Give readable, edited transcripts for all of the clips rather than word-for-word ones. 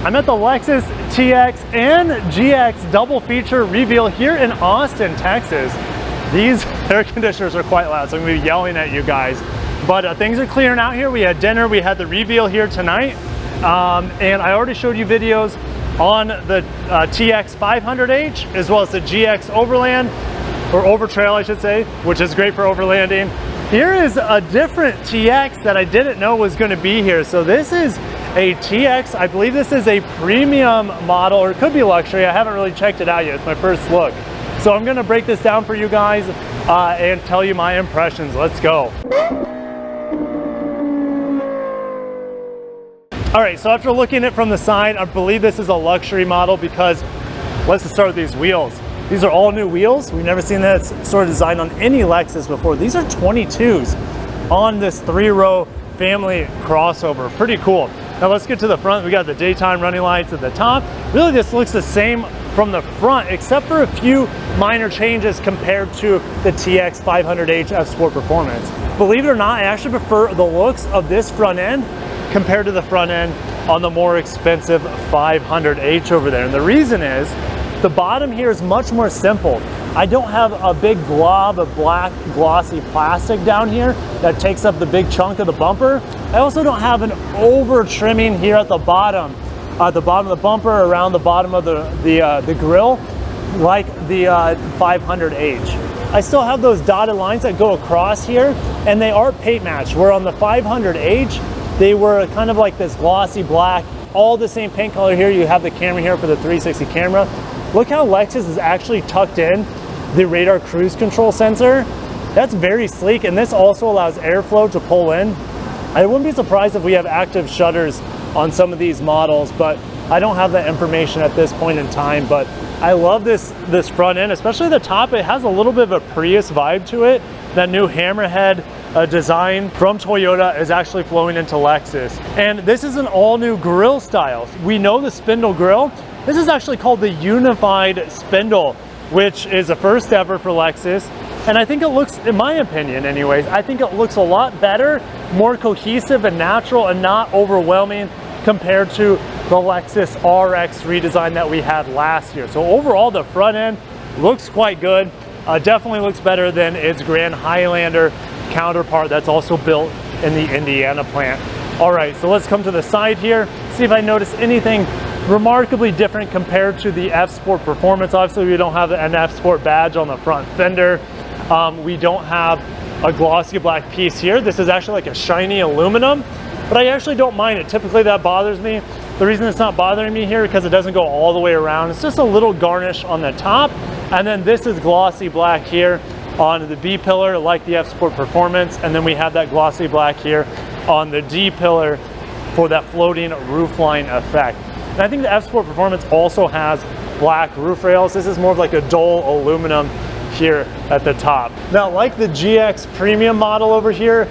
I'm at the Lexus TX and GX double feature reveal here in Austin, Texas. These air conditioners are quite loud, so I'm gonna be yelling at you guys. But things are clearing out here. We had dinner, we had the reveal here tonight. And I already showed you videos on the TX 500H as well as the GX Overland, or Overtrail I should say, which is great for overlanding. Here is a different TX that I didn't know was gonna be here. So this is a TX, I believe this is a premium model, or it could be luxury. I haven't really checked it out yet, it's my first look. So I'm gonna break this down for you guys and tell you my impressions. Let's go. All right, so after looking at it from the side, I believe this is a luxury model because let's just start with these wheels. These are all new wheels. We've never seen that sort of design on any Lexus before. These are 22s on this 3-row family crossover. Pretty cool. Now let's get to the front. We got the daytime running lights at the top. Really, this looks the same from the front, except for a few minor changes compared to the TX 500H F Sport Performance. Believe it or not, I actually prefer the looks of this front end compared to the front end on the more expensive 500H over there. And the reason is, the bottom here is much more simple. I don't have a big glob of black glossy plastic down here that takes up the big chunk of the bumper. I also don't have an over trimming here at the bottom of the bumper, around the bottom of the grill, like the 500H. I still have those dotted lines that go across here, and they are paint matched, where on the 500H, they were kind of like this glossy black, all the same paint color here. You have the camera here for the 360 camera. Look how Lexus is actually tucked in the radar cruise control sensor. That's very sleek, and this also allows airflow to pull in. I wouldn't be surprised if we have active shutters on some of these models, but I don't have that information at this point in time. But I love this front end, especially the top. It has a little bit of a Prius vibe to it. That new hammerhead design from Toyota is actually flowing into Lexus. And this is an all new grille style. We know the spindle grille. This is actually called the Unified Spindle, which is a first ever for Lexus. And I think it looks, in my opinion anyways, I think it looks a lot better, more cohesive and natural, and not overwhelming compared to the Lexus RX redesign that we had last year. So overall, the front end looks quite good. Definitely looks better than its Grand Highlander counterpart that's also built in the Indiana plant. All right, so let's come to the side here, see if I notice anything remarkably different compared to the F Sport Performance. Obviously, we don't have an F Sport badge on the front fender. We don't have a glossy black piece here. This is actually like a shiny aluminum, but I actually don't mind it. Typically that bothers me. The reason it's not bothering me here because it doesn't go all the way around. It's just a little garnish on the top. And then this is glossy black here on the B pillar, like the F Sport Performance. And then we have that glossy black here on the D pillar for that floating roofline effect. And I think the F Sport Performance also has black roof rails. This is more of like a dull aluminum here at the top. Now, like the GX Premium model over here,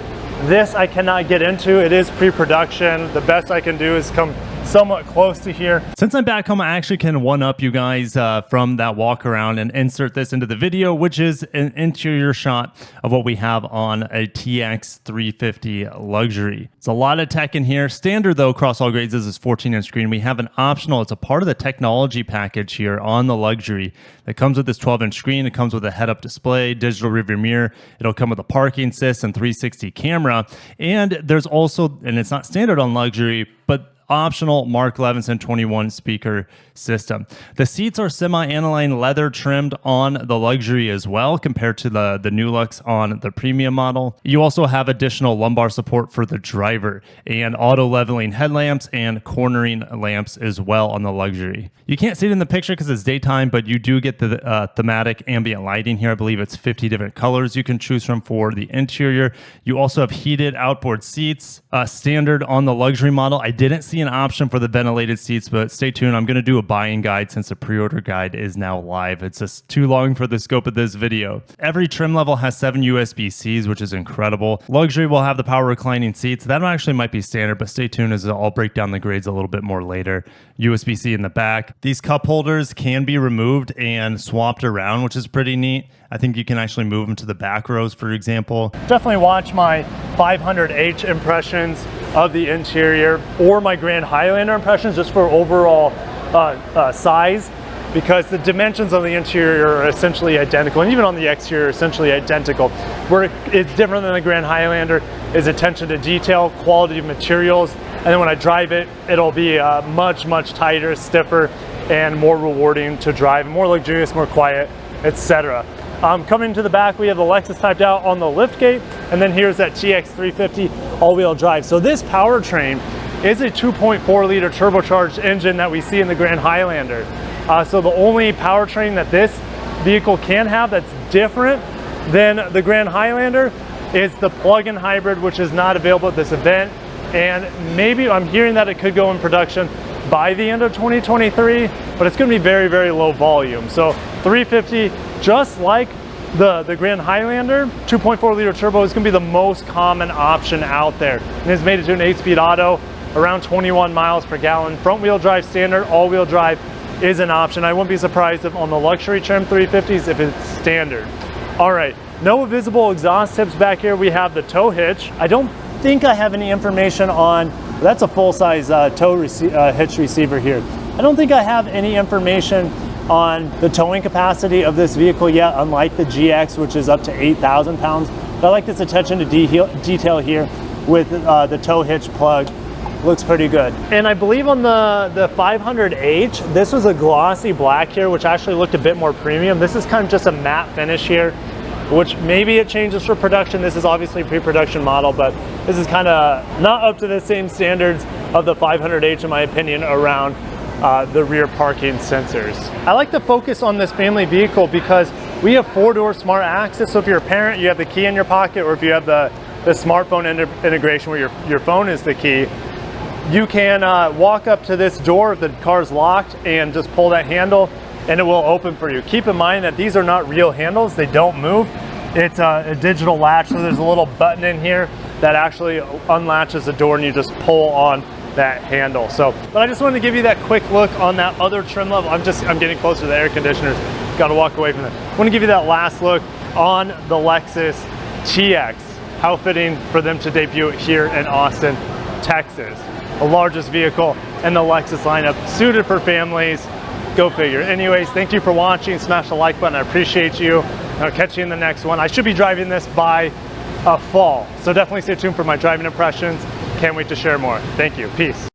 this I cannot get into. It is pre-production. The best I can do is come somewhat close to here. Since I'm back home, I actually can one-up you guys from that walk around and insert this into the video, which is an interior shot of what we have on a TX 350 Luxury. It's a lot of tech in here. Standard though, across all grades, is this 14-inch screen. We have an optional, it's a part of the technology package here on the Luxury that comes with this 12-inch screen. It comes with a head-up display, digital rearview mirror. It'll come with a parking assist and 360 camera. And there's also, and it's not standard on Luxury, but optional Mark Levinson 21 speaker system. The seats are semi-aniline leather trimmed on the Luxury as well, compared to the new looks on the premium model. You also have additional lumbar support for the driver and auto leveling headlamps and cornering lamps as well on the Luxury. You can't see it in the picture because it's daytime, but you do get the thematic ambient lighting here. I believe it's 50 different colors you can choose from for the interior. You also have heated outboard seats, standard on the Luxury model. I didn't see an option for the ventilated seats, but stay tuned. I'm going to do a buying guide since the pre-order guide is now live. It's just too long for the scope of this video. Every trim level has 7 USB-Cs, which is incredible. Luxury will have the power reclining seats. That actually might be standard, but stay tuned as I'll break down the grades a little bit more later. USB-C in the back. These cup holders can be removed and swapped around, which is pretty neat. I think you can actually move them to the back rows, for example. Definitely watch my 500H impressions of the interior, or my Grand Highlander impressions just for overall size, because the dimensions on the interior are essentially identical, and even on the exterior are essentially identical. Where it's different than the Grand Highlander is attention to detail, quality of materials, and then when I drive it, it'll be much tighter, stiffer, and more rewarding to drive, more luxurious, more quiet, etc. Coming to the back, we have the Lexus typed out on the liftgate, and then here's that TX 350 all-wheel drive. So this powertrain is a 2.4 liter turbocharged engine that we see in the Grand Highlander. So the only powertrain that this vehicle can have that's different than the Grand Highlander is the plug-in hybrid, which is not available at this event. And maybe I'm hearing that it could go in production by the end of 2023, but it's going to be very low volume. So 350, just like the Grand Highlander, 2.4 liter turbo is going to be the most common option out there. And it's made it to an 8-speed auto, around 21 miles per gallon. Front wheel drive standard, all-wheel drive is an option. I wouldn't be surprised if on the luxury trim 350s if it's standard. All right, no visible exhaust tips back here. We have the tow hitch. I don't think I have any information on, that's a full-size tow hitch receiver here. I don't think I have any information on the towing capacity of this vehicle yet, unlike the GX, which is up to 8,000 pounds. But I like this attention to detail here with the tow hitch plug. Looks pretty good. And I believe on the 500H, this was a glossy black here, which actually looked a bit more premium. This is kind of just a matte finish here, which maybe it changes for production. This is obviously a pre-production model, but this is kind of not up to the same standards of the 500H in my opinion around the rear parking sensors. I like the focus on this family vehicle because we have 4-door smart access. So if you're a parent, you have the key in your pocket, or if you have the smartphone integration where your phone is the key, you can walk up to this door if the car's locked and just pull that handle and it will open for you. Keep in mind that these are not real handles, they don't move. It's a digital latch, so there's a little button in here that actually unlatches the door and you just pull on that handle. So, but I just wanted to give you that quick look on that other trim level. I'm getting closer to the air conditioners, gotta walk away from it. I wanna give you that last look on the Lexus TX. How fitting for them to debut it here in Austin, Texas. The largest vehicle in the Lexus lineup, suited for families. Go figure. Anyways, thank you for watching. Smash the like button. I appreciate you. I'll catch you in the next one. I should be driving this by fall, so definitely stay tuned for my driving impressions. Can't wait to share more. Thank you. Peace.